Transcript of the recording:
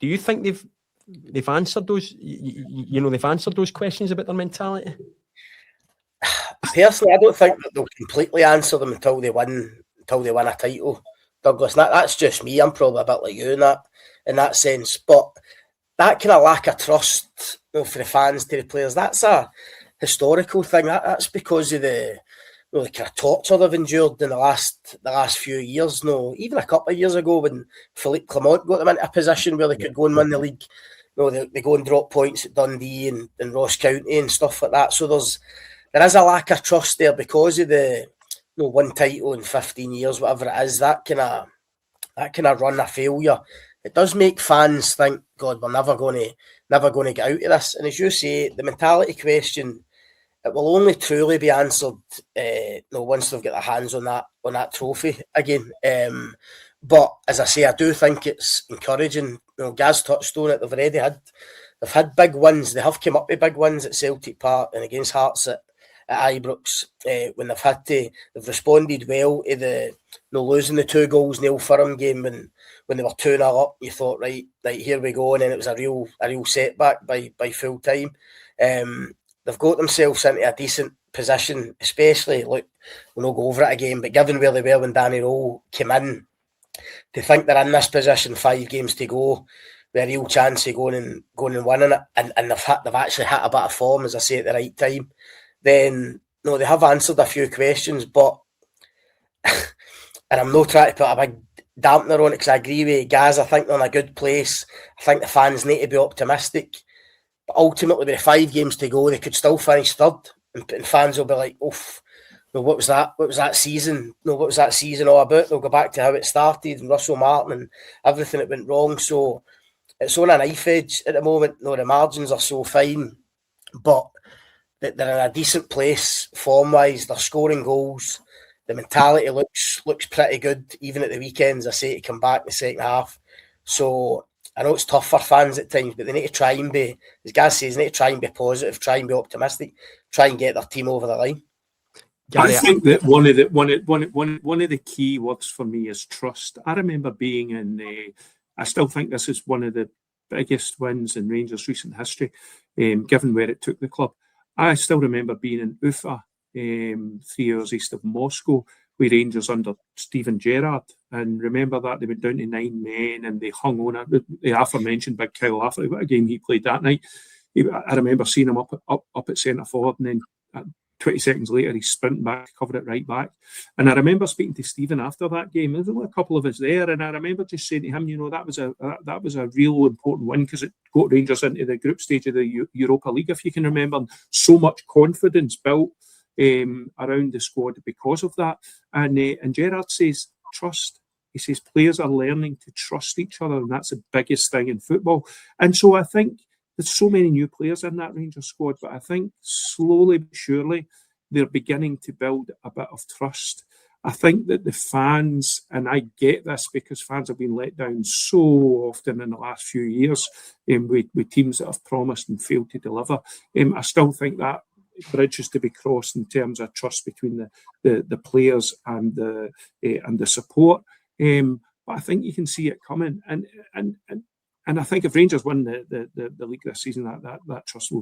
Do you think they've answered those? They've answered those questions about their mentality. Personally, I don't think that they'll completely answer them until they win a title, Douglas. That's just me. I'm probably a bit like you in that sense. But that kind of lack of trust, for the fans to the players, that's a historical thing. That's because of the kind of torture they've endured in the last few years. Even a couple of years ago when Philippe Clement got them into a position where they could go and win the league. They go and drop points at Dundee and Ross County and stuff like that. So there is a lack of trust there because of the one title in 15 years, whatever it is. That kind of run of failure, it does make fans think, God, we're never going to get out of this. And as you say, the mentality question, it will only truly be answered once they've got their hands on that trophy again. But as I say, I do think it's encouraging. Gaz touched on it. They've had big wins. They have come up with big wins at Celtic Park and against Hearts at Ibrox. When they've responded well to the losing the 2 goals in the Old Firm game when they were 2-0 up. You thought, right, here we go, and then it was a real setback by full time. They've got themselves into a decent position, especially, look, we'll not go over it again, but given where they were when Danny Rowe came in, to think they're in this position, 5 games to go, with a real chance of going and winning it, and they've actually hit a bit of form, as I say, at the right time, then they have answered a few questions, but and I'm not trying to put a big dampener on it because I agree with Gaz. I think they're in a good place. I think the fans need to be optimistic. But ultimately, with 5 games to go, they could still finish third, and fans will be like, "Oof, what was that? What was that season? What was that season all about?" They'll go back to how it started and Russell Martin and everything that went wrong. So it's on a knife edge at the moment. The margins are so fine, but they're in a decent place form-wise. They're scoring goals. The mentality looks pretty good, even at the weekends. I say to come back in the second half. So I know it's tough for fans at times, but they need to try and be, as Gaz says, they need to try and be positive, try and be optimistic, try and get their team over the line. I think that one of the key words for me is trust. I remember being I still think this is one of the biggest wins in Rangers' recent history, given where it took the club. I still remember being in Ufa, 3 hours east of Moscow, with Rangers under Steven Gerrard. And remember that they went down to 9 men and they hung on it. The aforementioned big Kyle Lafferty, what a game he played that night. I remember seeing him up at centre forward, and then 20 seconds later he's sprinting back to cover it right back. And I remember speaking to Stephen after that game. There were a couple of us there, and I remember just saying to him, that was a real important win because it got Rangers into the group stage of the Europa League, if you can remember. So much confidence built around the squad because of that. And Gerrard says trust. He says players are learning to trust each other, and that's the biggest thing in football. And so I think there's so many new players in that Rangers squad, but I think slowly but surely they're beginning to build a bit of trust. I think that the fans, and I get this because fans have been let down so often in the last few years with teams that have promised and failed to deliver. I still think that bridge is to be crossed in terms of trust between the players and the support. But I think you can see it coming, and I think if Rangers win the league this season, that trust will be